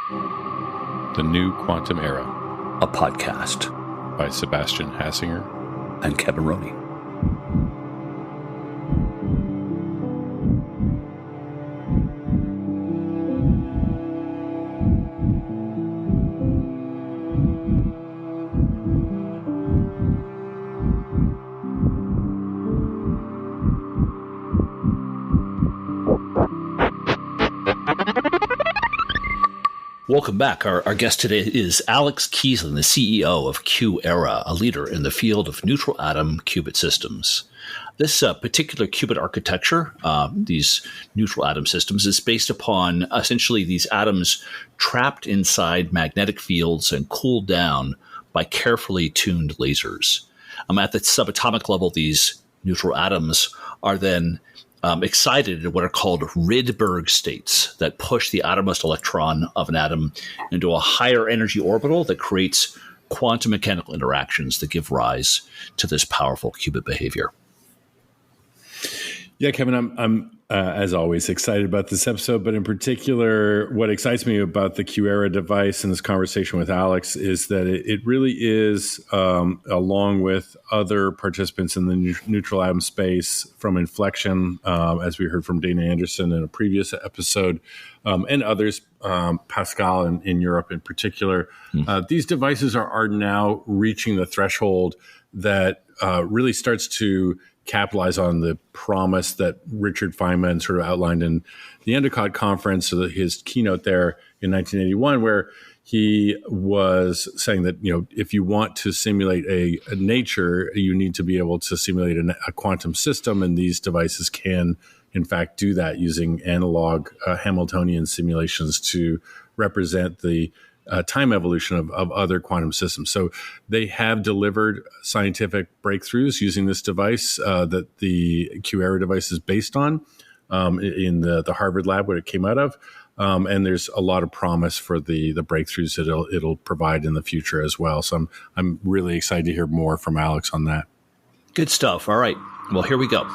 The New Quantum Era, a podcast by Sebastian Hassinger and Kevin Roney. Welcome back. Our guest today is Alex Keesling, the CEO of QuEra, a leader in the field of neutral atom qubit systems. This particular qubit architecture, these neutral atom systems, is based upon essentially these atoms trapped inside magnetic fields and cooled down by carefully tuned lasers. At the subatomic level, these neutral atoms are then excited in what are called Rydberg states that push the outermost electron of an atom into a higher energy orbital that creates quantum mechanical interactions that give rise to this powerful qubit behavior. Yeah, Kevin, I'm as always, excited about this episode, but in particular, what excites me about the QuEra device and this conversation with Alex is that it really is, along with other participants in the neutral atom space from Inflection, as we heard from Dana Anderson in a previous episode, and others, Pascal in Europe in particular. These devices are now reaching the threshold that really starts to capitalize on the promise that Richard Feynman sort of outlined in the Endicott conference, so his keynote there in 1981, where he was saying that, if you want to simulate a nature, you need to be able to simulate a quantum system, and these devices can, in fact, do that using analog Hamiltonian simulations to represent the time evolution of other quantum systems. So they have delivered scientific breakthroughs using this device that the QuEra device is based on in the Harvard lab where it came out of. And there's a lot of promise for the breakthroughs that it'll provide in the future as well. So I'm really excited to hear more from Alex on that. Good stuff. All right. Well, here we go.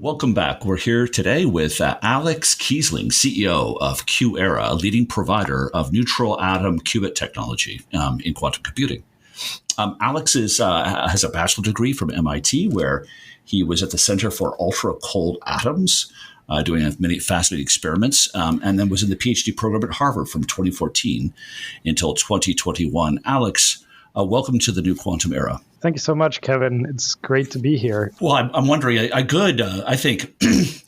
Welcome back. We're here today with Alex Keesling, CEO of QuEra, a leading provider of neutral atom qubit technology in quantum computing. Alex has a bachelor's degree from MIT, where he was at the Center for Ultra Cold Atoms, doing many fascinating experiments, and then was in the PhD program at Harvard from 2014 until 2021. Alex, welcome to the New Quantum Era. Thank you so much, Kevin. It's great to be here. Well, I'm wondering, a good, I think,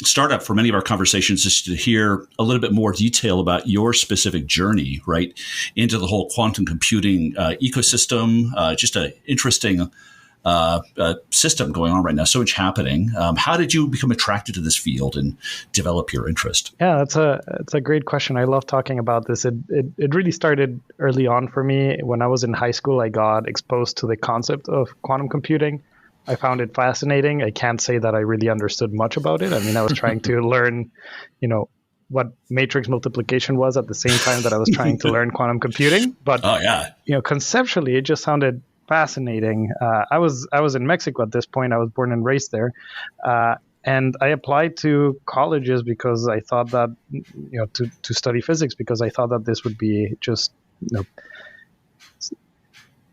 startup for many of our conversations is to hear a little bit more detail about your specific journey, right, into the whole quantum computing ecosystem. Just an interesting system going on right now. So much happening. How did you become attracted to this field and develop your interest? Yeah, it's a great question. I love talking about this. It really started early on for me. When I was in high school, I got exposed to the concept of quantum computing. I found it fascinating. I can't say that I really understood much about it. I mean, I was trying to learn, what matrix multiplication was at the same time that I was trying to learn quantum computing. But conceptually, it just sounded fascinating. I was in Mexico at this point. I was born and raised there, and I applied to colleges because I thought that to study physics, because I thought that this would be just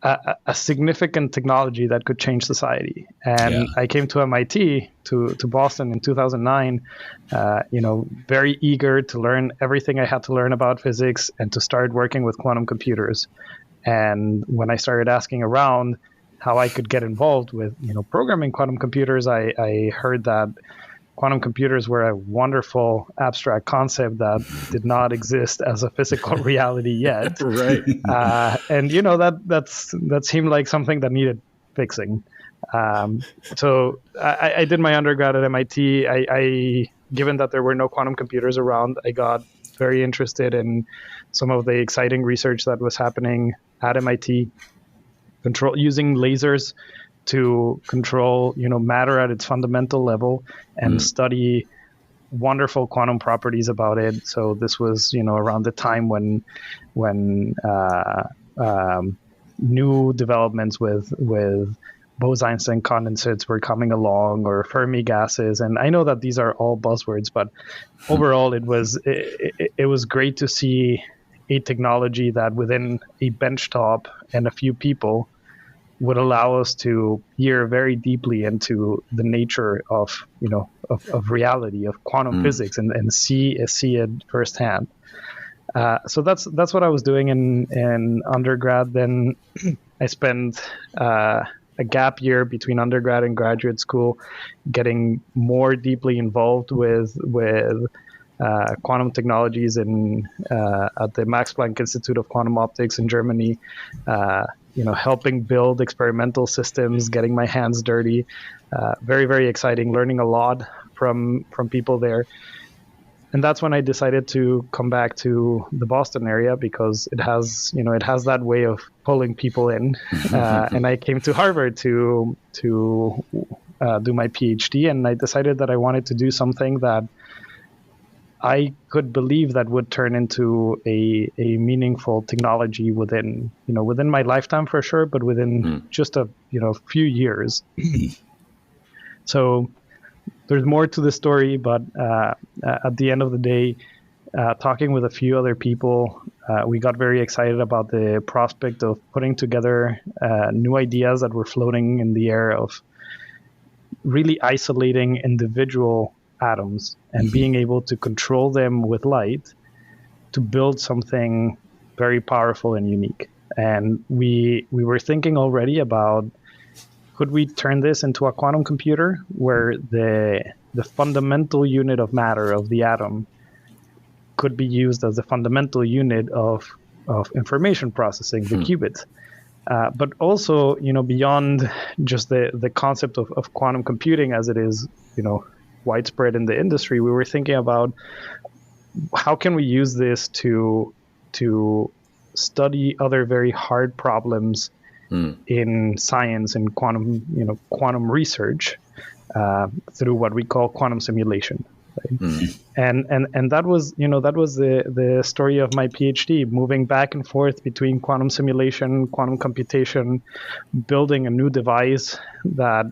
a significant technology that could change society. And I came to MIT to Boston in 2009. Very eager to learn everything I had to learn about physics and to start working with quantum computers. And when I started asking around how I could get involved with, programming quantum computers, I heard that quantum computers were a wonderful abstract concept that did not exist as a physical reality yet. Right. And that seemed like something that needed fixing. So I did my undergrad at MIT. Given that there were no quantum computers around, I got very interested in some of the exciting research that was happening at MIT, using lasers to control, matter at its fundamental level and study wonderful quantum properties about it. So this was, around the time when new developments with Bose-Einstein condensates were coming along, or Fermi gases. And I know that these are all buzzwords, but overall it was great to see a technology that within a benchtop and a few people would allow us to peer very deeply into the nature of reality, of quantum physics, and see it firsthand. So that's what I was doing in undergrad. Then I spent a gap year between undergrad and graduate school, getting more deeply involved with quantum technologies at the Max Planck Institute of Quantum Optics in Germany. Helping build experimental systems, getting my hands dirty. Very, very exciting, learning a lot from people there. And that's when I decided to come back to the Boston area, because it has that way of pulling people in. And I came to Harvard to do my PhD, and I decided that I wanted to do something that I could believe that would turn into a meaningful technology within my lifetime for sure, but within just a few years. So there's more to the story, but at the end of the day, talking with a few other people, we got very excited about the prospect of putting together new ideas that were floating in the air, of really isolating individual atoms and being able to control them with light to build something very powerful and unique. And we were thinking already about, could we turn this into a quantum computer where the fundamental unit of matter of the atom could be used as the fundamental unit of information processing, the qubit. But also, beyond just the concept of quantum computing as it is, widespread in the industry, we were thinking about how can we use this to study other very hard problems in science and quantum research through what we call quantum simulation. Right? And that was the story of my PhD, moving back and forth between quantum simulation, quantum computation, building a new device that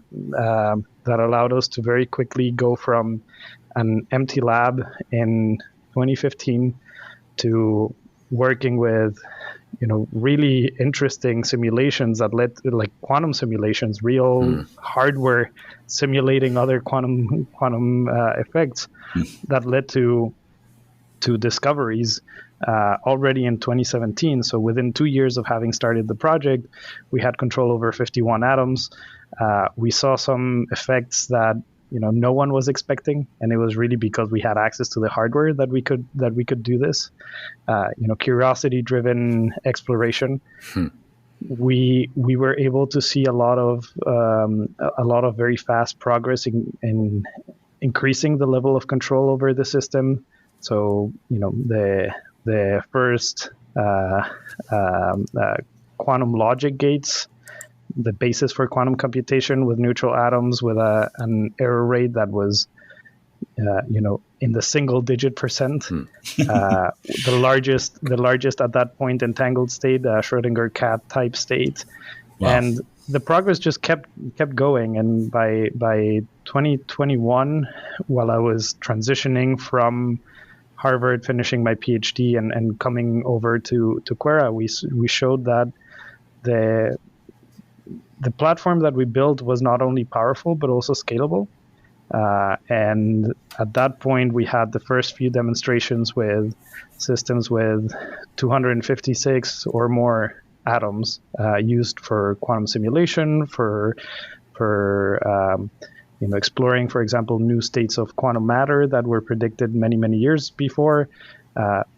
allowed us to very quickly go from an empty lab in 2015 to working with really interesting simulations that led to, like, quantum simulations, real hardware simulating other quantum effects that led to discoveries already in 2017. So within 2 years of having started the project, we had control over 51 atoms. We saw some effects that no one was expecting, and it was really because we had access to the hardware that we could do this. Curiosity-driven exploration. We were able to see a lot of very fast progress in increasing the level of control over the system. So the first quantum logic gates, the basis for quantum computation with neutral atoms with an error rate that was in the single-digit percent. The largest at that point entangled state, Schrödinger cat type state. Wow. And the progress just kept going. And by 2021, while I was transitioning from Harvard, finishing my PhD and coming over to QuEra, we showed that the platform that we built was not only powerful but also scalable. And at that point, we had the first few demonstrations with systems with 256 or more atoms used for quantum simulation, for exploring, for example, new states of quantum matter that were predicted many, many years before,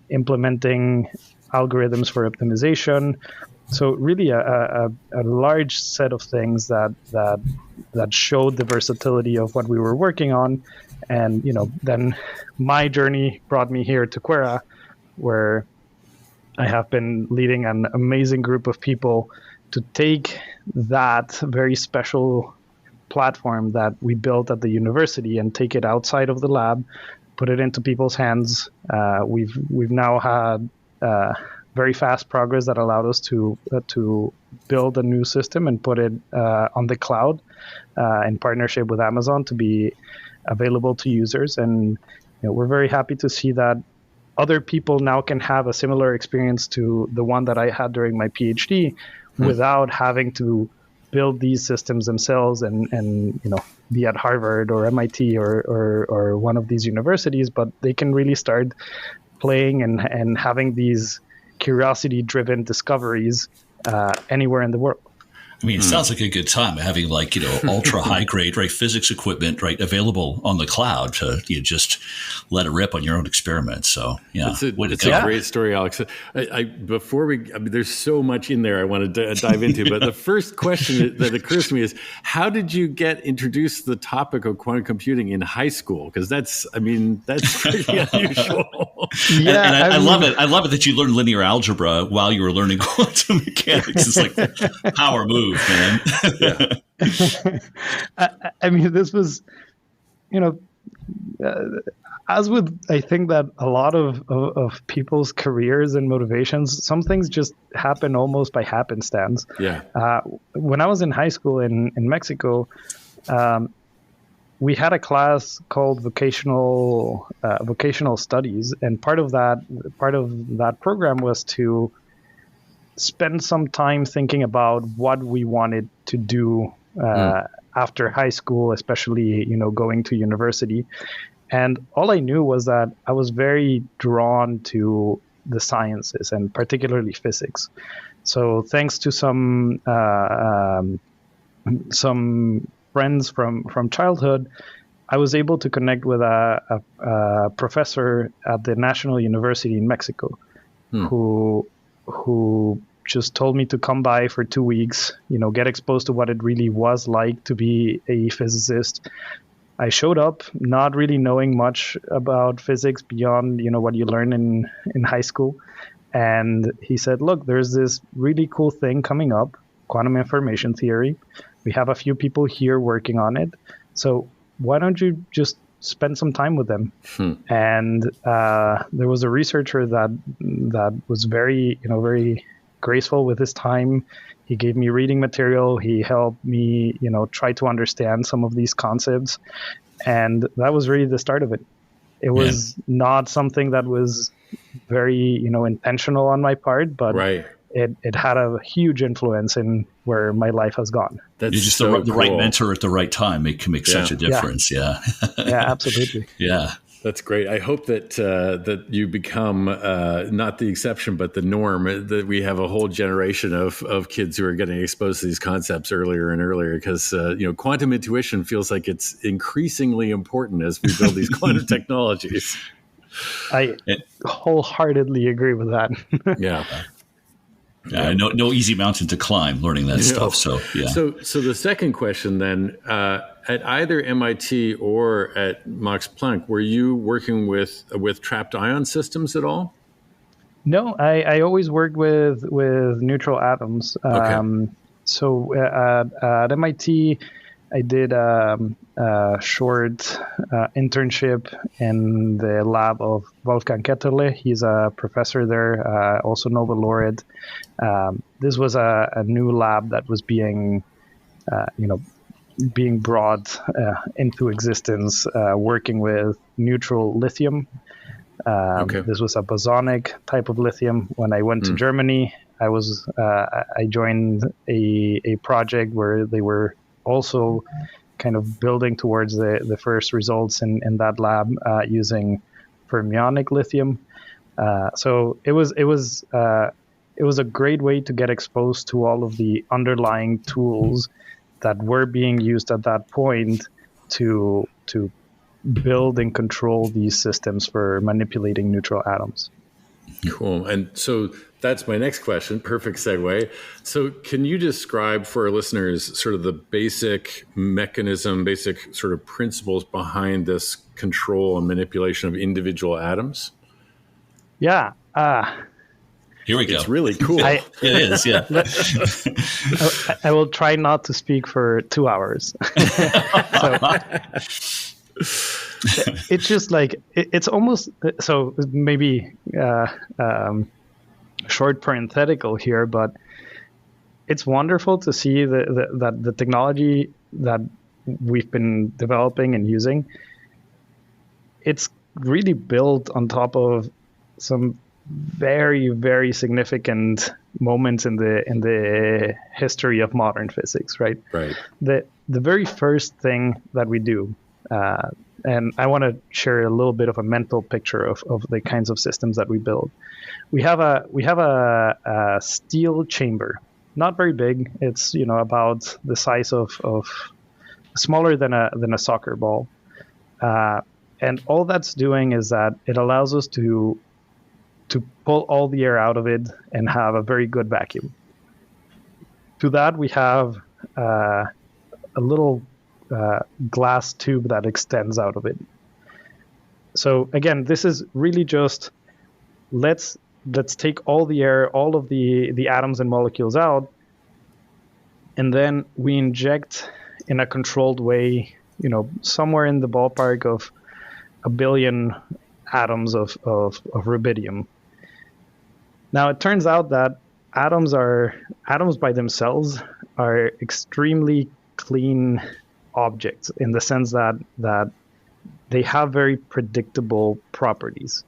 implementing algorithms for optimization, So really a large set of things that showed the versatility of what we were working on. And, then my journey brought me here to QuEra, where I have been leading an amazing group of people to take that very special platform that we built at the university and take it outside of the lab, put it into people's hands. We've now had very fast progress that allowed us to build a new system and put it on the cloud in partnership with Amazon to be available to users. And we're very happy to see that other people now can have a similar experience to the one that I had during my PhD without having to build these systems themselves and be at Harvard or MIT or one of these universities, but they can really start playing and having these curiosity-driven discoveries anywhere in the world. I mean, it sounds like a good time having ultra high grade, right, physics equipment, right, available on the cloud to just let it rip on your own experiments. So, yeah. It's a great story, Alex. There's so much in there I want to dive into, but the first question that occurs to me is, how did you get introduced to the topic of quantum computing in high school? Because that's pretty unusual. Yeah, and I love it. I love it that you learned linear algebra while you were learning quantum mechanics. It's like power move. Man. I mean, this was, as with, I think that a lot of people's careers and motivations, some things just happen almost by happenstance. Yeah. When I was in high school in Mexico, we had a class called vocational studies, and part of that program was to spend some time thinking about what we wanted to do after high school, especially, going to university. And all I knew was that I was very drawn to the sciences and particularly physics. So thanks to some friends from childhood, I was able to connect with a professor at the National University in Mexico who just told me to come by for 2 weeks, get exposed to what it really was like to be a physicist. I showed up not really knowing much about physics beyond, what you learn in high school. And he said, look, there's this really cool thing coming up, quantum information theory. We have a few people here working on it. So why don't you just spend some time with them? And there was a researcher that was very, very graceful with his time. He gave me reading material. He helped me, try to understand some of these concepts. And that was really the start of it. It was not something that was very, intentional on my part, but it had a huge influence in where my life has gone. You're just the right mentor at the right time. It can make such a difference. Yeah. Yeah, absolutely. Yeah. That's great. I hope that you become not the exception, but the norm, that we have a whole generation of kids who are getting exposed to these concepts earlier and earlier, because quantum intuition feels like it's increasingly important as we build these quantum technologies. I wholeheartely agree with that. Yeah. Yeah, no easy mountain to climb learning that stuff. So yeah. So the second question then, at either MIT or at Max Planck, were you working with trapped ion systems at all? No, I always worked with neutral atoms. Okay. So at MIT, I did a short internship in the lab of Wolfgang Ketterle. He's a professor there, also Nobel laureate. This was a new lab that was being brought into existence, working with neutral lithium. This was a bosonic type of lithium. When I went to Germany, I joined a project where they were also kind of building towards the first results in that lab using fermionic lithium. So it was a great way to get exposed to all of the underlying tools that were being used at that point to build and control these systems for manipulating neutral atoms. Cool. And so that's my next question. Perfect segue. So can you describe for our listeners sort of the basic mechanism, basic sort of principles behind this control and manipulation of individual atoms? Yeah. Here we go. It's really cool. It is, yeah. I will try not to speak for 2 hours. It's just like it's almost so maybe short parenthetical here, but it's wonderful to see that the technology that we've been developing and using, it's really built on top of some very, very significant moments in the history of modern physics, right? Right. The very first thing that we do, and I want to share a little bit of a mental picture of the kinds of systems that we build. We have a steel chamber, not very big. It's about the size of smaller than a soccer ball, and all that's doing is that it allows us to pull all the air out of it and have a very good vacuum. To that, we have a little glass tube that extends out of it. So again, this is really just let's take all the air, all of the atoms and molecules out, and then we inject in a controlled way, somewhere in the ballpark of 1 billion atoms of rubidium. Now it turns out that atoms by themselves are extremely clean objects in the sense that they have very predictable properties.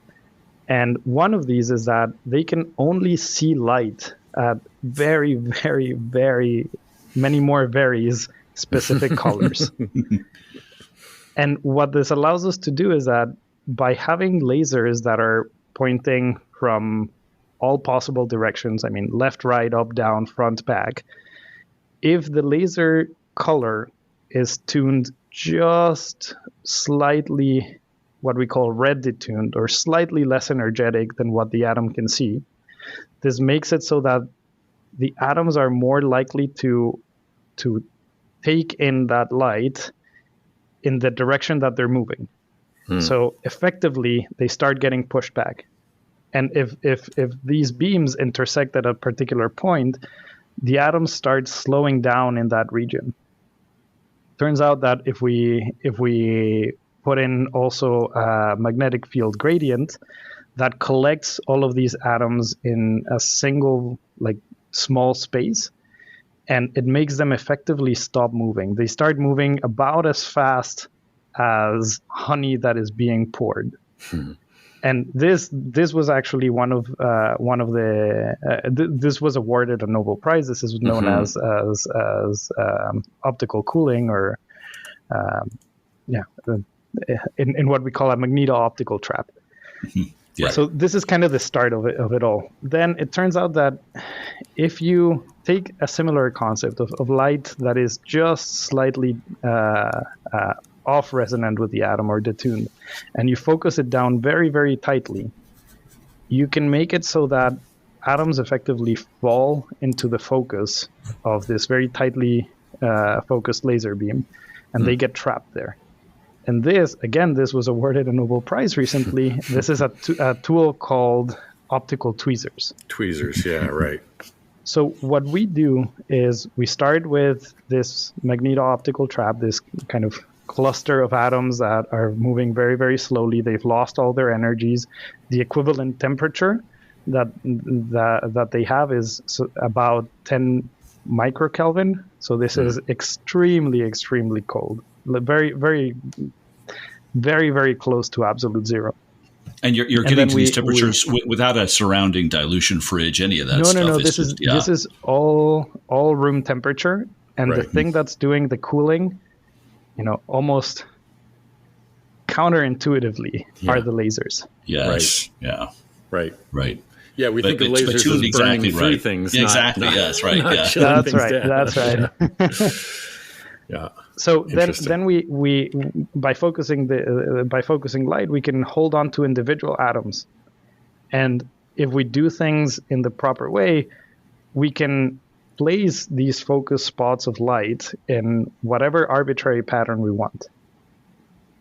And one of these is that they can only see light at very, very, very many more varies specific colors. And what this allows us to do is that by having lasers that are pointing from all possible directions, I mean, left, right, up, down, front, back, if the laser color is tuned just slightly what we call red detuned or slightly less energetic than what the atom can see, this makes it so that the atoms are more likely to take in that light in the direction that they're moving. So effectively, they start getting pushed back. And if these beams intersect at a particular point, the atoms start slowing down in that region. Turns out that if we put in also a magnetic field gradient that collects all of these atoms in a single small space, and it makes them effectively stop moving. They start moving about as fast as honey that is being poured. And this was actually one of the this was awarded a Nobel Prize. This is known as optical cooling, or in what we call a magneto-optical trap. Yeah. So this is kind of the start of it all. Then it turns out that if you take a similar concept of light that is just slightly off resonant with the atom or detuned, and you focus it down very, very tightly, you can make it so that atoms effectively fall into the focus of this very tightly focused laser beam, and they get trapped there. And this was awarded a Nobel Prize recently. This is a tool called optical tweezers. Tweezers, yeah, right. So what we do is we start with this magneto-optical trap, this kind of cluster of atoms that are moving very, very slowly. They've lost all their energies. The equivalent temperature that they have is about 10 microkelvin. So this is extremely, extremely cold. Very, very, very, very close to absolute zero. And you're getting to these temperatures without a surrounding dilution fridge, any of that stuff. No. This is all room temperature, and the thing that's doing the cooling, almost counterintuitively are the lasers. Yes. Right. Yeah. Right. Yeah, we think of lasers as burning exactly through right. things. Exactly. Yes. Right. Yeah. That's right. Yeah. So then we by focusing light, we can hold on to individual atoms, and if we do things in the proper way, we can place these focus spots of light in whatever arbitrary pattern we want.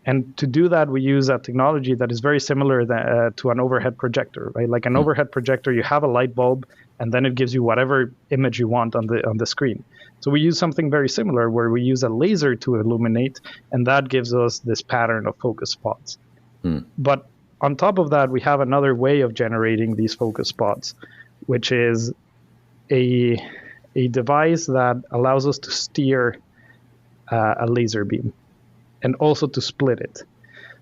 And to do that, we use a technology that is very similar to an overhead projector, right? Like an overhead projector, you have a light bulb, and then it gives you whatever image you want on the screen. So we use something very similar where we use a laser to illuminate, and that gives us this pattern of focus spots. But on top of that, we have another way of generating these focus spots, which is a device that allows us to steer a laser beam and also to split it.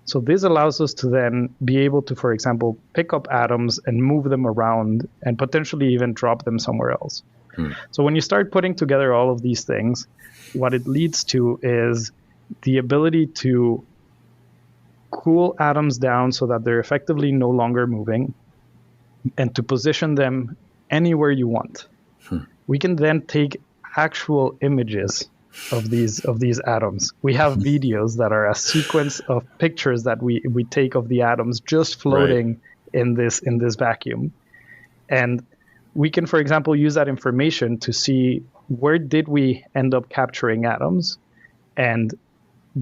So this allows us to then be able to, for example, pick up atoms and move them around and potentially even drop them somewhere else. So when you start putting together all of these things, what it leads to is the ability to cool atoms down so that they're effectively no longer moving and to position them anywhere you want. We can then take actual images of these atoms. We have videos that are a sequence of pictures that we take of the atoms just floating in this vacuum. And we can, for example, use that information to see where did we end up capturing atoms, and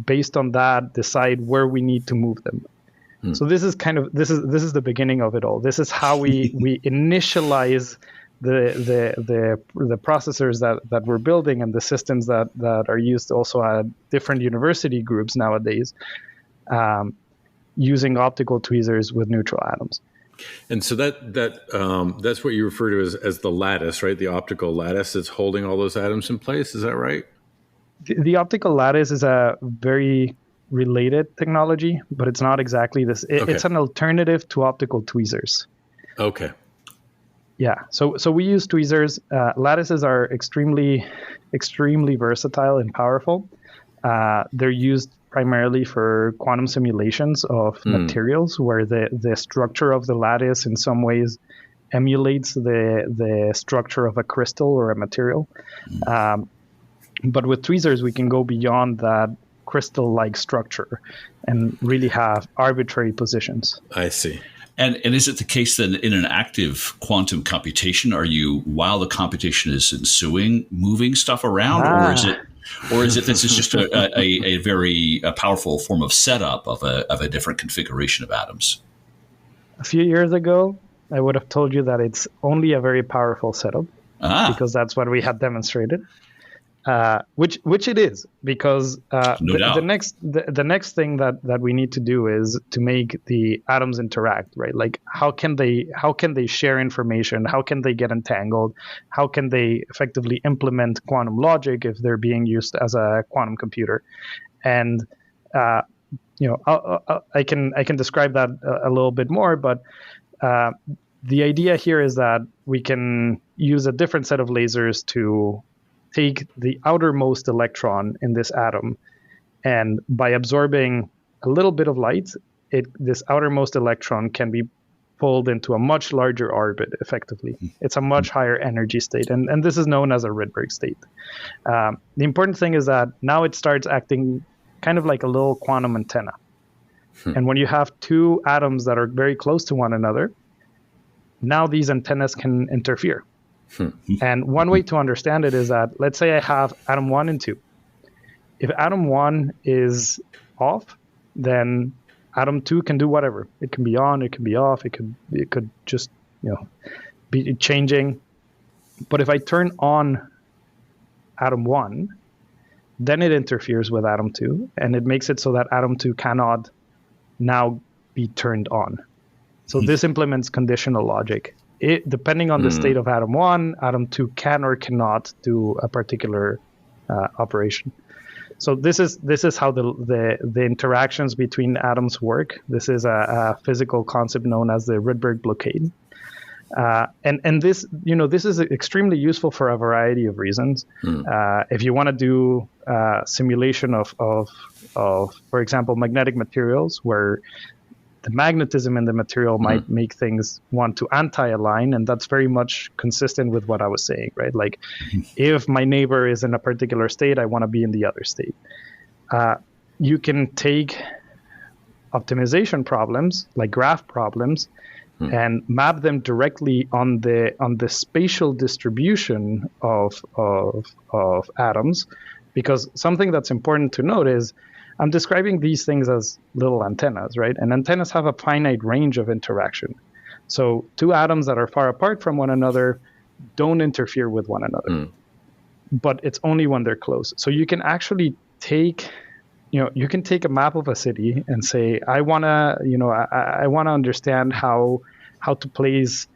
based on that, decide where we need to move them. So this is the beginning of it all. This is how we initialize the processors that we're building and the systems that are used also at different university groups nowadays, using optical tweezers with neutral atoms. And so that's what you refer to as the lattice, right? The optical lattice that's holding all those atoms in place. Is that right? The optical lattice is a very related technology, but it's not exactly this. It's an alternative to optical tweezers. Okay. Yeah. So we use tweezers. Lattices are extremely versatile and powerful. They're used primarily for quantum simulations of materials, where the structure of the lattice in some ways emulates the structure of a crystal or a material. But with tweezers, we can go beyond that crystal-like structure and really have arbitrary positions. I see. And is it the case that in an active quantum computation, are you, while the computation is ensuing, moving stuff around, or is it this is just a very powerful form of setup of a different configuration of atoms? A few years ago, I would have told you that it's only a very powerful setup because that's what we had demonstrated. Which it is, because the next thing that we need to do is to make the atoms interact, right? Like how can they share information? How can they get entangled? How can they effectively implement quantum logic if they're being used as a quantum computer? And I can describe that a little bit more, but the idea here is that we can use a different set of lasers to take the outermost electron in this atom, and by absorbing a little bit of light, this outermost electron can be pulled into a much larger orbit effectively. It's a much higher energy state, and this is known as a Rydberg state. The important thing is that now it starts acting kind of like a little quantum antenna. And when you have two atoms that are very close to one another, now these antennas can interfere. And one way to understand it is that, let's say I have atom 1 and 2. If atom 1 is off, then atom 2 can do whatever. It can be on, it can be off, it could just be changing. But if I turn on atom 1, then it interferes with atom 2, and it makes it so that atom 2 cannot now be turned on. So this implements conditional logic. Depending on the state of atom 1, atom 2 can or cannot do a particular operation. So this is how the interactions between atoms work. This is a physical concept known as the Rydberg blockade. And this is extremely useful for a variety of reasons. If you want to do simulation of, for example, magnetic materials, where the magnetism in the material might make things want to anti-align, and that's very much consistent with what I was saying, right? Like, if my neighbor is in a particular state, I want to be in the other state. You can take optimization problems, like graph problems, and map them directly on the spatial distribution of atoms, because something that's important to note is I'm describing these things as little antennas, right? And antennas have a finite range of interaction. So two atoms that are far apart from one another don't interfere with one another, but it's only when they're close. So you can actually take a map of a city and say, I want to understand how to place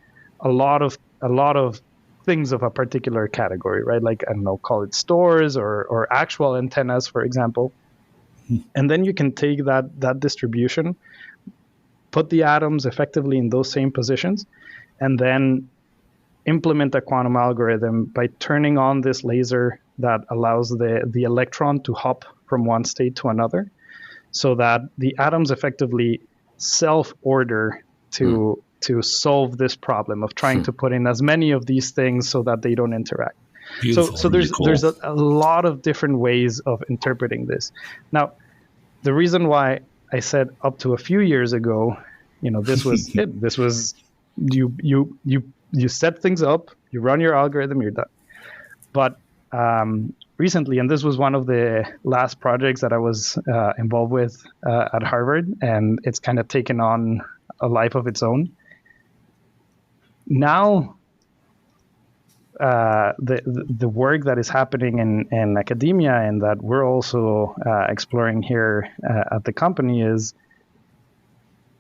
a lot of things of a particular category, right? Like, I don't know, call it stores or actual antennas, for example. And then you can take that distribution, put the atoms effectively in those same positions, and then implement a quantum algorithm by turning on this laser that allows the electron to hop from one state to another, so that the atoms effectively self-order to solve this problem of trying to put in as many of these things so that they don't interact. Beautiful. So there's a lot of different ways of interpreting this. Now, the reason why I said up to a few years ago, this was it. This was you set things up, you run your algorithm, you're done. But recently, and this was one of the last projects that I was involved with at Harvard, and it's kind of taken on a life of its own. Now, the work that is happening in academia and that we're also exploring here at the company is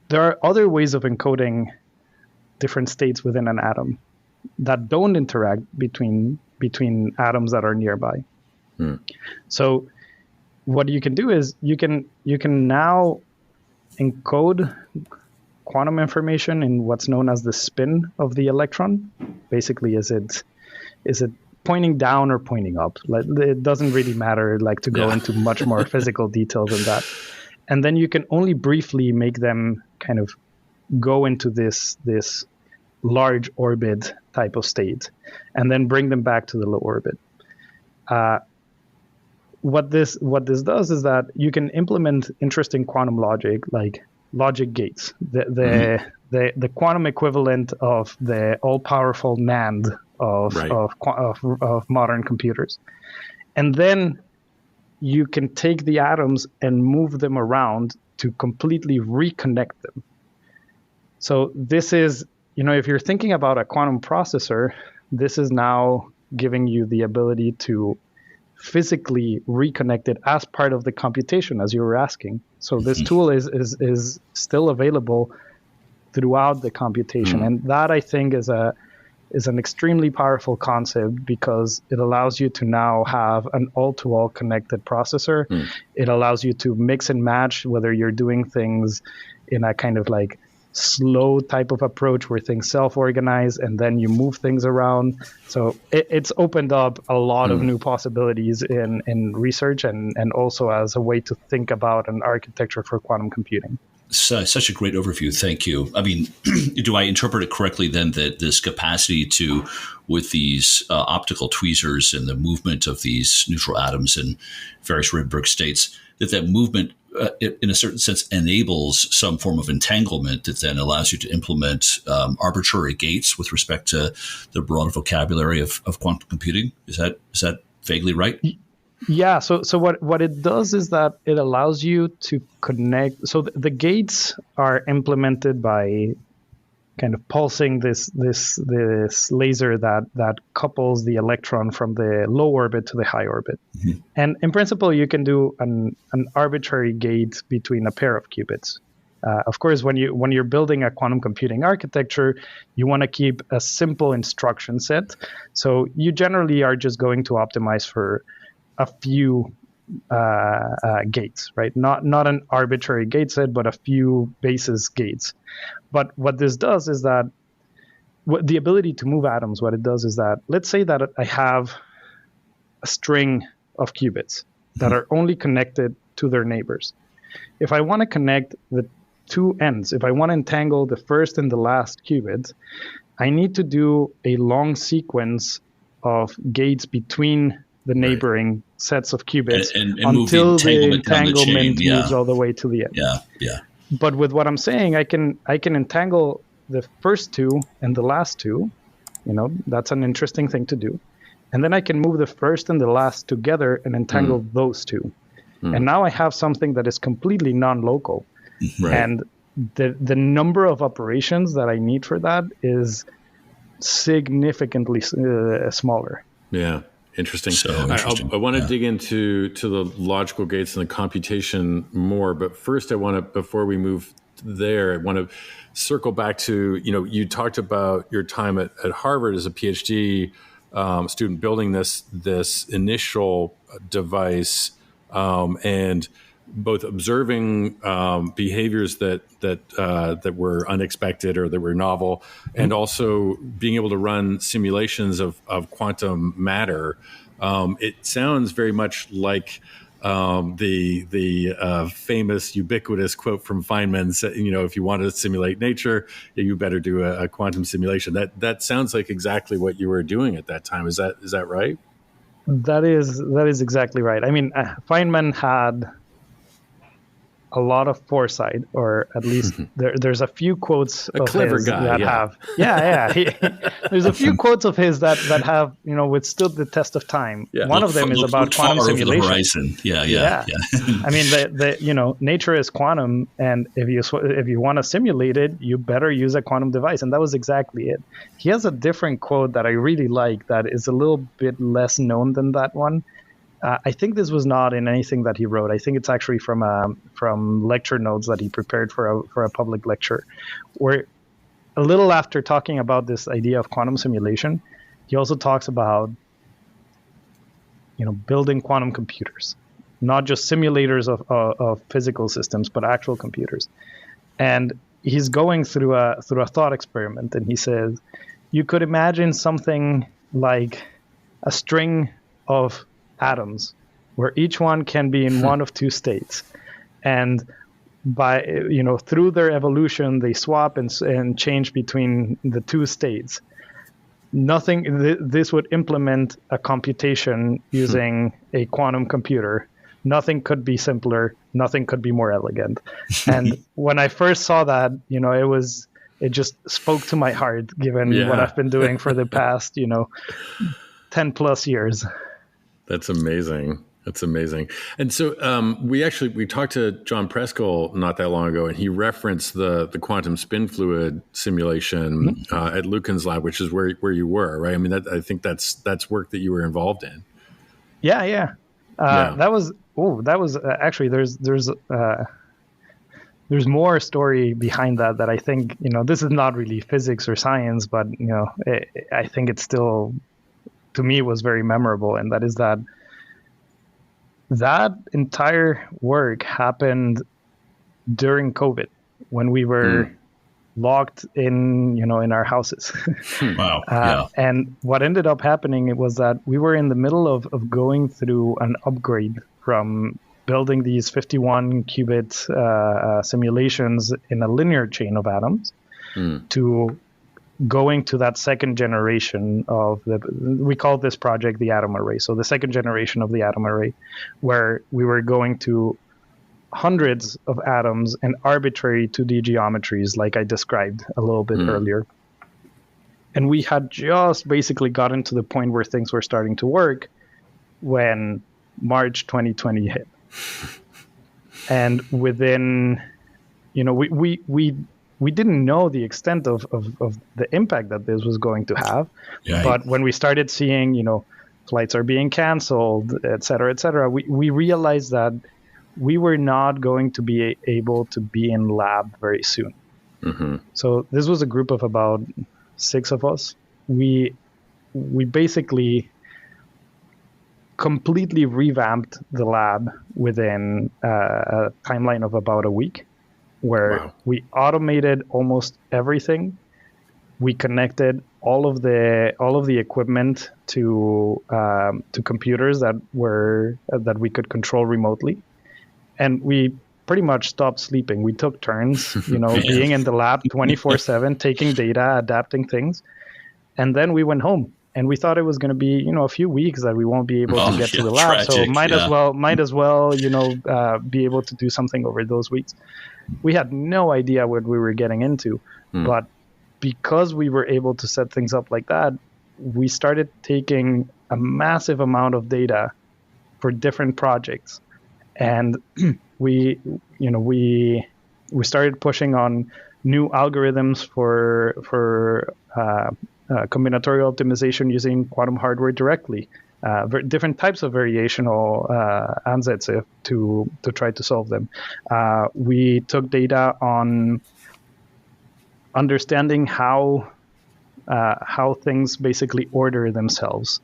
there are other ways of encoding different states within an atom that don't interact between atoms that are nearby. So what you can do is you can now encode quantum information in what's known as the spin of the electron. Basically, is it pointing down or pointing up? It doesn't really matter, to go into much more physical detail than that. And then you can only briefly make them kind of go into this large orbit type of state, and then bring them back to the low orbit. What this does is that you can implement interesting quantum logic, like logic gates, the quantum equivalent of the all-powerful NAND of modern computers, and then you can take the atoms and move them around to completely reconnect them. So this is, if you're thinking about a quantum processor, this is now giving you the ability to physically reconnect it as part of the computation, as you were asking. So this tool is still available throughout the computation, and that, I think, is an extremely powerful concept, because it allows you to now have an all-to-all connected processor. It allows you to mix and match, whether you're doing things in a kind of like slow type of approach where things self-organize and then you move things around. So it's opened up a lot of new possibilities in research and also as a way to think about an architecture for quantum computing. Such a great overview. Thank you. I mean, do I interpret it correctly then that this capacity to, with these optical tweezers and the movement of these neutral atoms in various Rydberg states, that movement in a certain sense enables some form of entanglement that then allows you to implement arbitrary gates with respect to the broader vocabulary of quantum computing? Is that vaguely right? Yeah. So what it does is that it allows you to connect. So the gates are implemented by kind of pulsing this laser that couples the electron from the low orbit to the high orbit. And in principle, you can do an arbitrary gate between a pair of qubits. Of course, when you're building a quantum computing architecture, you want to keep a simple instruction set. So you generally are just going to optimize for a few gates, right? Not an arbitrary gate set, but a few basis gates. But what this does is that the ability to move atoms, what it does is that, let's say that I have a string of qubits that are only connected to their neighbors. If I want to connect the two ends, if I want to entangle the first and the last qubit, I need to do a long sequence of gates between the neighboring sets of qubits and until the entanglement moves all the way to the end. Yeah. But with what I'm saying, I can entangle the first two and the last two. That's an interesting thing to do. And then I can move the first and the last together and entangle those two. And now I have something that is completely non-local. Right. And the number of operations that I need for that is significantly smaller. Yeah. Interesting. So interesting. I want to dig into the logical gates and the computation more, but first before we move there, I want to circle back to, you talked about your time at Harvard as a PhD student building this initial device, and both observing behaviors that were unexpected or that were novel, and also being able to run simulations of quantum matter. It sounds very much like the famous ubiquitous quote from Feynman, if you want to simulate nature, you better do a quantum simulation. That sounds like exactly what you were doing at that time. Is that right? That is exactly right. I mean, Feynman had a lot of foresight, or at least there's a few quotes a of clever his guy, that have there's a few quotes of his that have withstood the test of time. Yeah. One of them is about quantum simulation. Horizon. Yeah. I mean, the nature is quantum, and if you want to simulate it, you better use a quantum device, and that was exactly it. He has a different quote that I really like that is a little bit less known than that one. I think this was not in anything that he wrote. I think it's actually from lecture notes that he prepared for a public lecture, where a little after talking about this idea of quantum simulation, he also talks about building quantum computers, not just simulators of physical systems, but actual computers. And he's going through a thought experiment, and he says, you could imagine something like a string of atoms where each one can be in one of two states, and by through their evolution they swap and change between the two states. This would implement a computation using a quantum computer. Nothing could be simpler, nothing could be more elegant. And when I first saw that, it just spoke to my heart, given what I've been doing for the past 10 plus years. That's amazing. And so we talked to John Preskill not that long ago, and he referenced the quantum spin fluid simulation at Lucan's lab, which is where you were, right? I mean, I think that's work that you were involved in. Yeah. That was actually there's more story behind that I think this is not really physics or science, but I think it's still, to me, was very memorable, and that is that entire work happened during COVID, when we were locked in our houses. Wow. And what ended up happening was that we were in the middle of going through an upgrade from building these 51 qubit simulations in a linear chain of atoms to going to that second generation of we call this project the atom array. So the second generation of the atom array, where we were going to hundreds of atoms and arbitrary 2D geometries, like I described a little bit earlier. And we had just basically gotten to the point where things were starting to work when March 2020 hit. And within, we didn't know the extent of the impact that this was going to have. Yeah. But when we started seeing, flights are being canceled, et cetera, we realized that we were not going to be able to be in lab very soon. Mm-hmm. So this was a group of about 6 of us. We basically completely revamped the lab within a timeline of about a week, where we automated almost everything. We connected all of the equipment to computers that we could control remotely, and we pretty much stopped sleeping. We took turns, being in the lab 24/7, taking data, adapting things, and then we went home. And we thought it was going to be, a few weeks that we won't be able to get to the lab. Tragic, so might as well, be able to do something over those weeks. We had no idea what we were getting into, but because we were able to set things up like that, we started taking a massive amount of data for different projects, and we started pushing on new algorithms for combinatorial optimization using quantum hardware directly, different types of variational ansatz to try to solve them. We took data on understanding how things basically order themselves,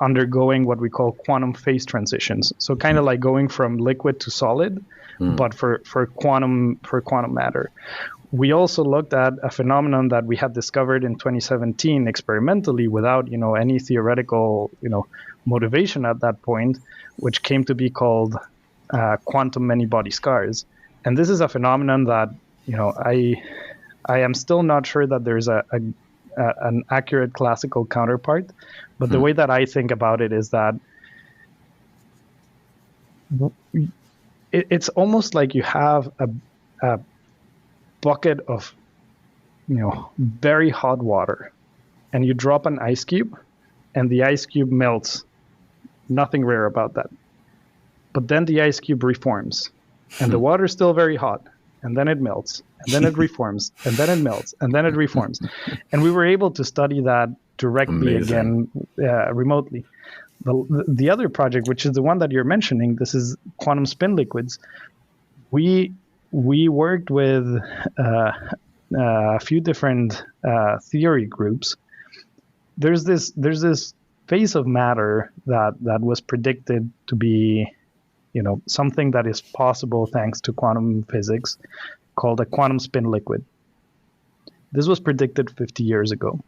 undergoing what we call quantum phase transitions. So kind of like going from liquid to solid, but for quantum matter. We also looked at a phenomenon that we had discovered in 2017 experimentally without any theoretical motivation at that point, which came to be called quantum many-body scars. And this is a phenomenon that I am still not sure that there's an accurate classical counterpart, but the way that I think about it is that it's almost like you have a bucket of very hot water, and you drop an ice cube, and the ice cube melts. Nothing rare about that. But then the ice cube reforms, and the water is still very hot, and then it melts, and then it reforms, and then it melts, and then it reforms. And we were able to study that directly again remotely. The other project, which is the one that you're mentioning, this is quantum spin liquids. We worked with a few different theory groups. There's this phase of matter that was predicted to be something that is possible thanks to quantum physics, called a quantum spin liquid. This was predicted 50 years ago,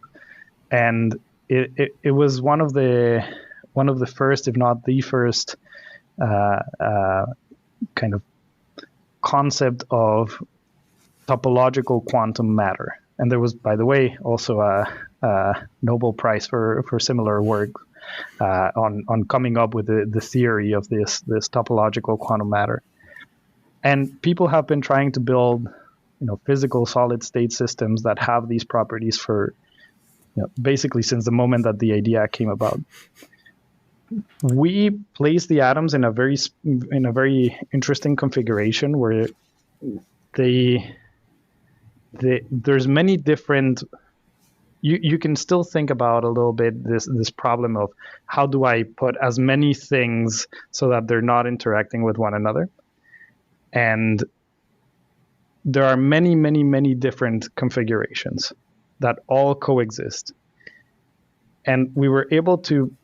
and it was one of the first, if not the first, kind of concept of topological quantum matter. And there was, by the way, also a Nobel Prize for similar work on coming up with the theory of this topological quantum matter. And people have been trying to build physical solid state systems that have these properties for basically since the moment that the idea came about. We place the atoms in a very interesting configuration where there's many different. You can still think about a little bit this problem of how do I put as many things so that they're not interacting with one another, and there are many different configurations that all coexist, and we were able to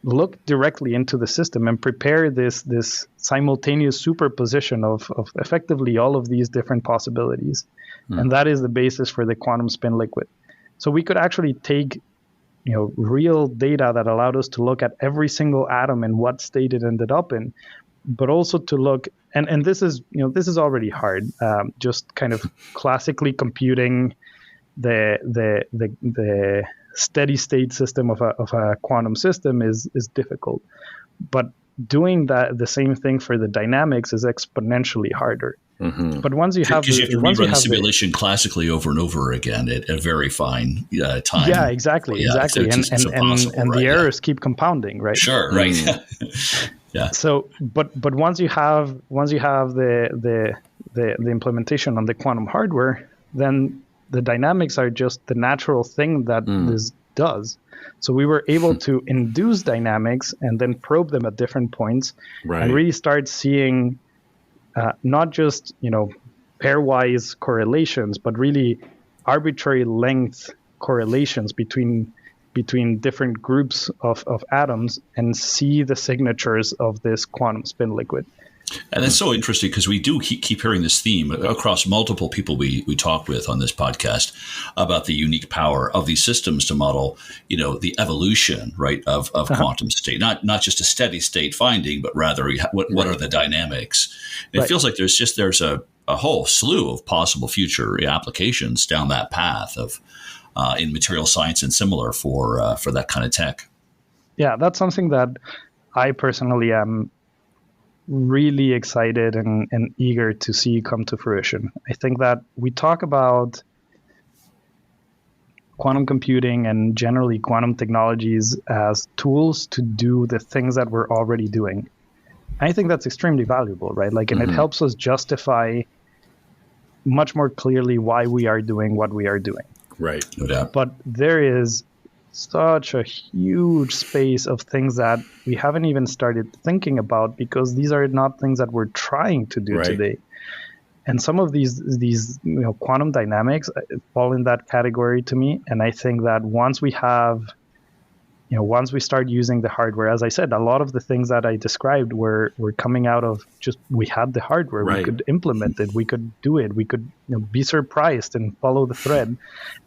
look directly into the system and prepare this simultaneous superposition of effectively all of these different possibilities. And that is the basis for the quantum spin liquid. So we could actually take real data that allowed us to look at every single atom and what state it ended up in, but also to look, and this is already hard, just kind of classically computing the steady state system of a quantum system is difficult, but doing the same thing for the dynamics is exponentially harder. Mm-hmm. But once you have because you have to rerun the simulation classically over and over again at a very fine time. Yeah, exactly. And the errors keep compounding, right? Sure, right. Yeah. So, but once you have the implementation on the quantum hardware, then the dynamics are just the natural thing that this does. So we were able to induce dynamics and then probe them at different points, and really start seeing not just pairwise correlations, but really arbitrary length correlations between different groups of atoms, and see the signatures of this quantum spin liquid. And it's so interesting because we do keep hearing this theme across multiple people we talk with on this podcast about the unique power of these systems to model, the evolution, right, of quantum state, not just a steady state finding, but rather what are the dynamics. And it feels like there's a whole slew of possible future applications down that path of in material science and similar for that kind of tech. Yeah, that's something that I personally am really excited and eager to see come to fruition. I think that we talk about quantum computing and generally quantum technologies as tools to do the things that we're already doing. I think that's extremely valuable, right? Like, and it helps us justify much more clearly why we are doing what we are doing. Right. No doubt. But there is such a huge space of things that we haven't even started thinking about, because these are not things that we're trying to do today. And some of these quantum dynamics fall in that category to me. And I think that once we start using the hardware, as I said, a lot of the things that I described were coming out of just, we had the hardware, we could implement it, we could do it, we could be surprised and follow the thread.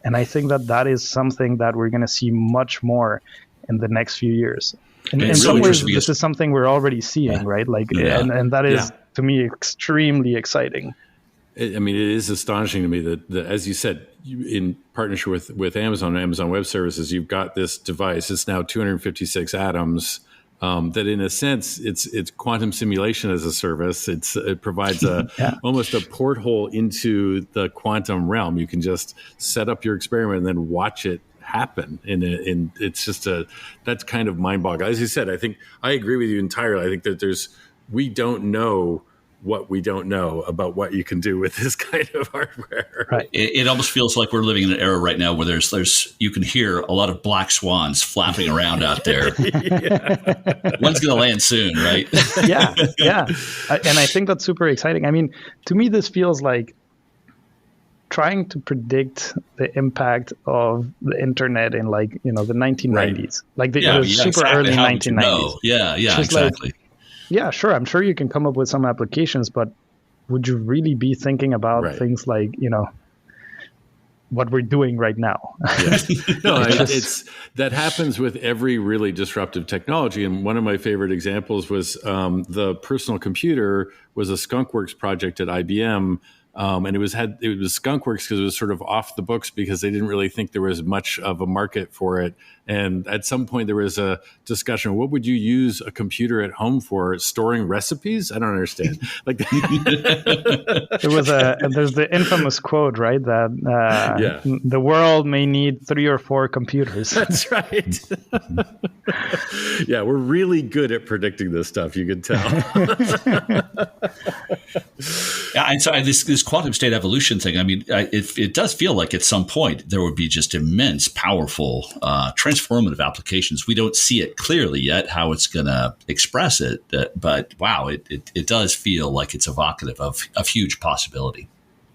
And I think that is something that we're going to see much more in the next few years. And in some ways, this is something we're already seeing, right? Like, and that is to me extremely exciting. I mean, it is astonishing to me that as you said, in partnership with Amazon Web Services, you've got this device. It's now 256 atoms. That, in a sense, it's quantum simulation as a service. It provides almost a porthole into the quantum realm. You can just set up your experiment and then watch it happen. And it's just that's kind of mind-boggling. As you said, I think I agree with you entirely. I think that we don't know what we don't know about what you can do with this kind of hardware. Right. It almost feels like we're living in an era right now where there's you can hear a lot of black swans flapping around out there. One's going to land soon, right? Yeah. And I think that's super exciting. I mean, to me, this feels like trying to predict the impact of the internet in, like, the 1990s. Right. Like it was super early 1990s. Yeah, exactly. Yeah, sure. I'm sure you can come up with some applications, but would you really be thinking about things like, what we're doing right now? No, it's that happens with every really disruptive technology. And one of my favorite examples was the personal computer was a skunkworks project at IBM. And it was skunkworks because it was sort of off the books because they didn't really think there was much of a market for it. And at some point there was a discussion, what would you use a computer at home for? Storing recipes? I don't understand. Like there's the infamous quote, right? That the world may need 3 or 4 computers. That's right. Yeah, we're really good at predicting this stuff, you can tell. Yeah, and so this quantum state evolution thing, I mean, it does feel like at some point there would be just immense, powerful, transformative applications. We don't see it clearly yet how it's going to express it, but wow, it does feel like it's evocative of huge possibility.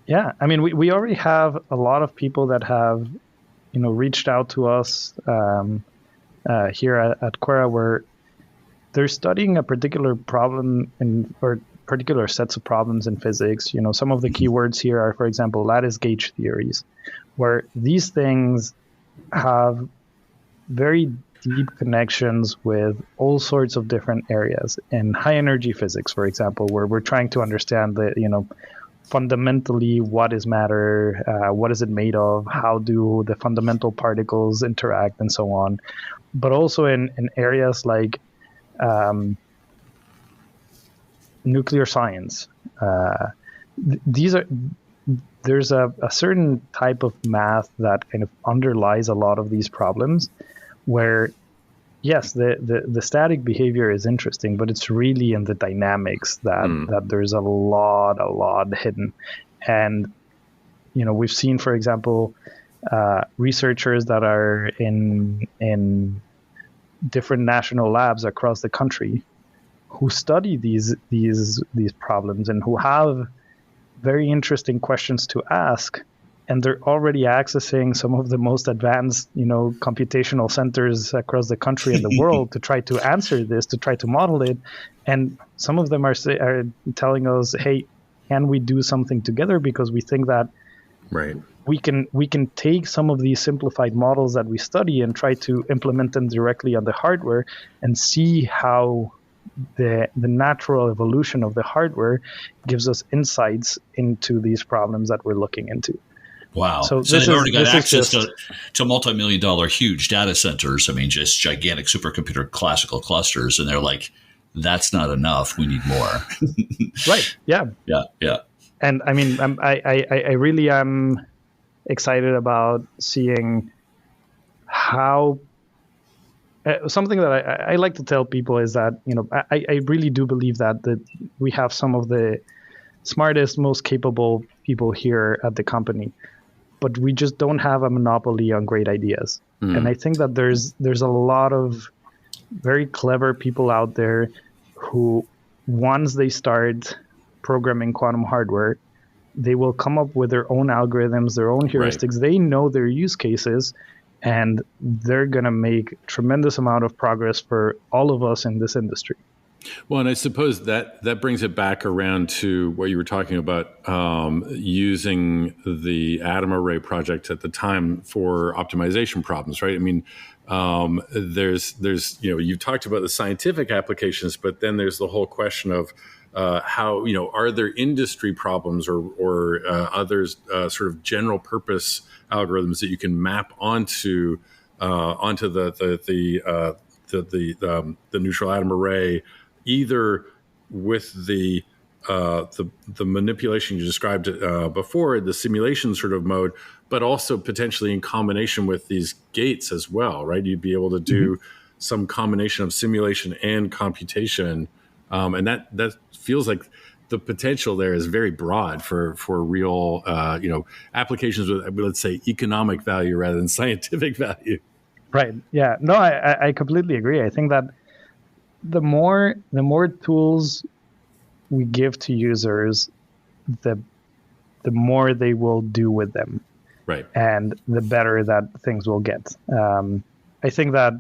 Yeah, I mean, we already have a lot of people that have, reached out to us here at QuEra, where they're studying a particular problem or particular sets of problems in physics. Some of the keywords here are, for example, lattice gauge theories, where these things have very deep connections with all sorts of different areas. In high energy physics, for example, where we're trying to understand fundamentally what is matter, what is it made of, how do the fundamental particles interact, and so on. But also in areas like nuclear science. There's a certain type of math that kind of underlies a lot of these problems, where yes, the static behavior is interesting, but it's really in the dynamics that there's a lot hidden. And we've seen, for example, researchers that are in different national labs across the country who study these problems and who have very interesting questions to ask, and they're already accessing some of the most advanced, computational centers across the country and the world to try to answer this, to try to model it. And some of them are telling us, "Hey, can we do something together? Because we think that we can take some of these simplified models that we study and try to implement them directly on the hardware and see how the natural evolution of the hardware gives us insights into these problems that we're looking into." Wow. So they've already got access to multi-million-dollar huge data centers. I mean, just gigantic supercomputer classical clusters. And they're like, that's not enough. We need more. Right. Yeah. Yeah. And I mean, I really am excited about seeing how something that I like to tell people is that, I really do believe that we have some of the smartest, most capable people here at the company, but we just don't have a monopoly on great ideas. And I think that there's a lot of very clever people out there who, once they start programming quantum hardware, they will come up with their own algorithms, their own heuristics. Right. They know their use cases, and they're going to make tremendous amount of progress for all of us in this industry. Well, and I suppose that brings it back around to what you were talking about, using the atom array project at the time for optimization problems, right? I mean, there's you've talked about the scientific applications, but then there's the whole question of how, are there industry problems or others sort of general purpose algorithms that you can map onto the neutral atom array, either with the manipulation you described before, the simulation sort of mode, but also potentially in combination with these gates as well, right? You'd be able to do some combination of simulation and computation, and that feels like the potential there is very broad for real applications with, let's say, economic value rather than scientific value. Right. Yeah. No, I completely agree. I think that the more tools we give to users, the more they will do with them, right? And the better that things will get. I think that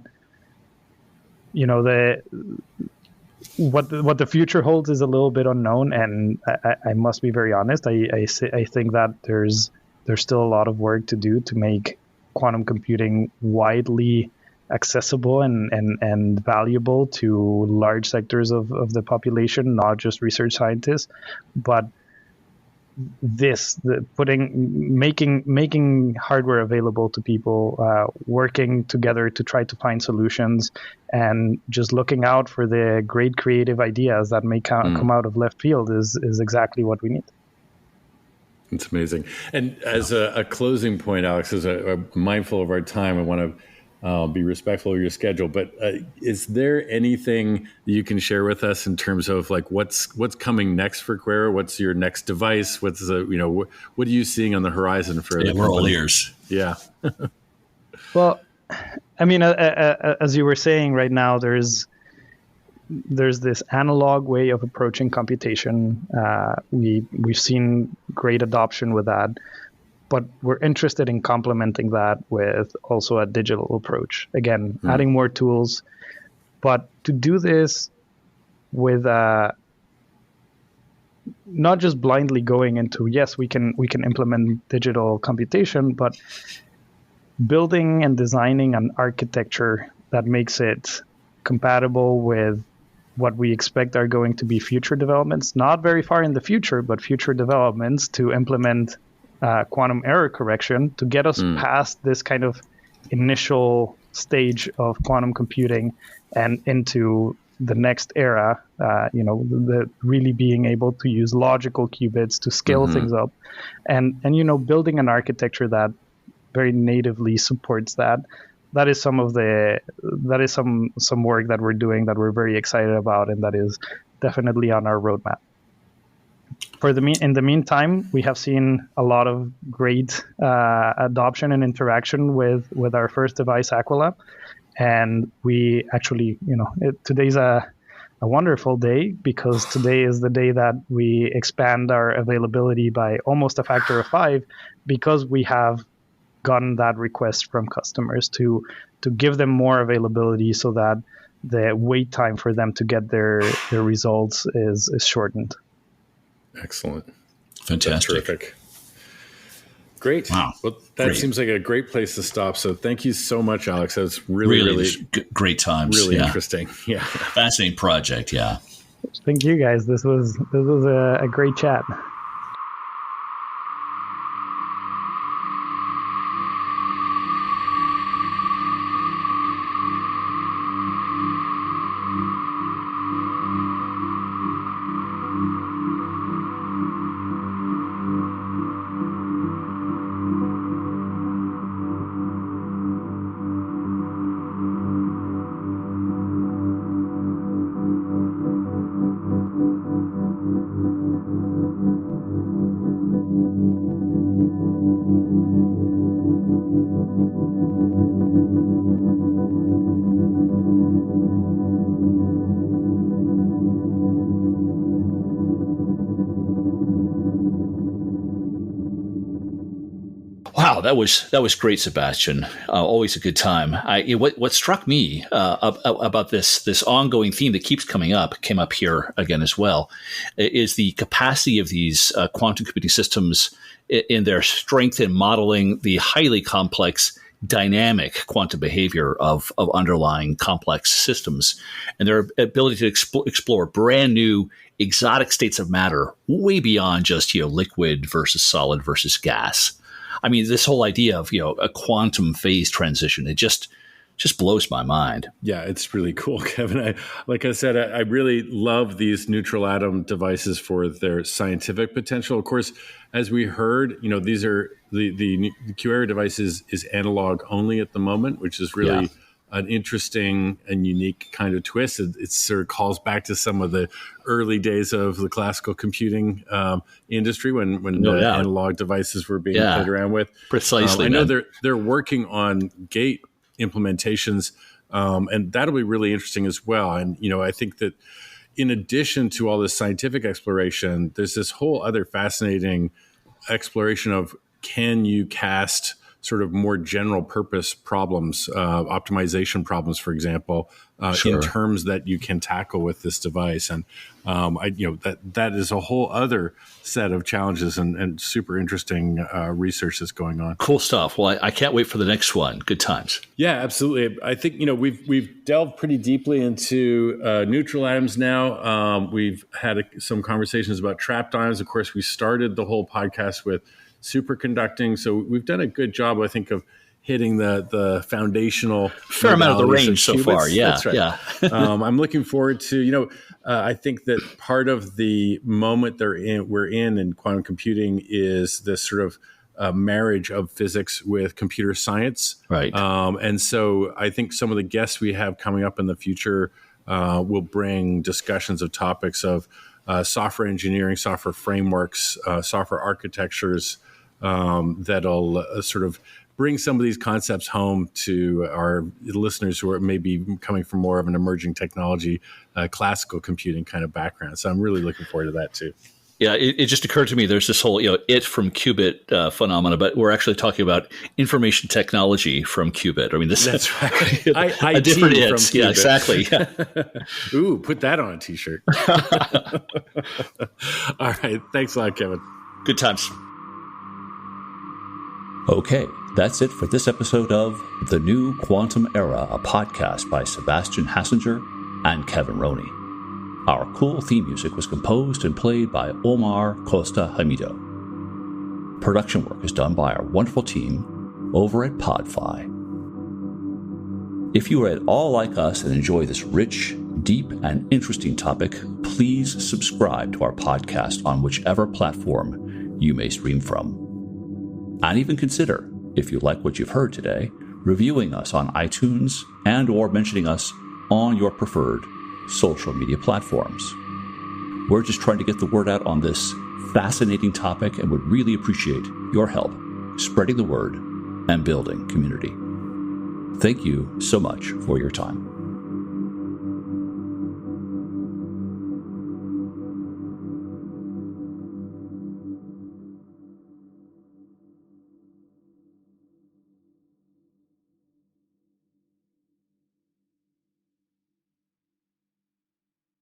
what the future holds is a little bit unknown, and I must be very honest. I think that there's still a lot of work to do to make quantum computing widely accessible and valuable to large sectors of the population, not just research scientists, but making hardware available to people, working together to try to find solutions, and just looking out for the great creative ideas that may come out of left field is exactly what we need. It's amazing. And as a closing point, Alex, as a mindful of our time, I want to be respectful of your schedule, but is there anything that you can share with us in terms of like what's coming next for QuEra? What's your next device? What's what are you seeing on the horizon for? Yeah, we're all ears. Yeah. Well, I mean, as you were saying, right now there's this analog way of approaching computation. We've seen great adoption with that. But we're interested in complementing that with also a digital approach. Again, adding more tools, but to do this with not just blindly going into, yes, we can implement digital computation, but building and designing an architecture that makes it compatible with what we expect are going to be future developments, not very far in the future, but future developments to implement quantum error correction to get us past this kind of initial stage of quantum computing and into the next era, the really being able to use logical qubits to scale things up, and building an architecture that very natively supports that. That is some work that we're doing that we're very excited about, and that is definitely on our roadmap. In the meantime, we have seen a lot of great adoption and interaction with our first device, Aqualab, and we actually, today's a wonderful day because today is the day that we expand our availability by almost a factor of 5 because we have gotten that request from customers to give them more availability so that the wait time for them to get their results is shortened. Excellent. Fantastic. That's terrific. Great. Wow. Well, that seems like a great place to stop. So thank you so much, Alex. That was really great times. Really interesting. Yeah. Fascinating project. Yeah. Thank you, guys. This was a great chat. Wow, that was great, Sebastian. Always a good time. What struck me about this ongoing theme that came up here again as well, is the capacity of these quantum computing systems in their strength in modeling the highly complex dynamic quantum behavior of underlying complex systems, and their ability to explore brand new exotic states of matter way beyond just liquid versus solid versus gas. I mean, this whole idea of a quantum phase transition, it just blows my mind. Yeah, it's really cool, Kevin. Like I said, I really love these neutral atom devices for their scientific potential. Of course, as we heard, these are the QuEra device is analog only at the moment, which is really an interesting and unique kind of twist. It sort of calls back to some of the early days of the classical computing industry when analog devices were being played around with. Precisely. I know they're working on gate implementations, and that'll be really interesting as well. And I think that in addition to all this scientific exploration, there's this whole other fascinating exploration of, can you cast sort of more general purpose problems, optimization problems, for example, in terms that you can tackle with this device. And that is a whole other set of challenges and super interesting research that's going on. Cool stuff. Well, I can't wait for the next one. Good times. Yeah, absolutely. I think we've delved pretty deeply into neutral atoms now. We've had some conversations about trapped ions. Of course, we started the whole podcast with superconducting. So we've done a good job, I think, of hitting the foundational fair amount of the range so far. Yeah, that's right. Yeah. I'm looking forward to, I think that part of the moment we're in quantum computing is this sort of marriage of physics with computer science. Right. And so I think some of the guests we have coming up in the future will bring discussions of topics of software engineering, software frameworks, software architectures, that'll sort of bring some of these concepts home to our listeners who are maybe coming from more of an emerging technology, classical computing kind of background. So I'm really looking forward to that too. Yeah, it just occurred to me there's this whole, it from qubit phenomena, but we're actually talking about information technology from qubit. I mean, that's right. a different it. Yeah, exactly. Yeah. Ooh, put that on a t-shirt. All right. Thanks a lot, Kevin. Good times. Okay, that's it for this episode of The New Quantum Era, a podcast by Sebastian Hassinger and Kevin Roney. Our cool theme music was composed and played by Omar Costa Hamido. Production work is done by our wonderful team over at Podfi. If you are at all like us and enjoy this rich, deep, and interesting topic, please subscribe to our podcast on whichever platform you may stream from. And even consider, if you like what you've heard today, reviewing us on iTunes and or mentioning us on your preferred social media platforms. We're just trying to get the word out on this fascinating topic and would really appreciate your help spreading the word and building community. Thank you so much for your time.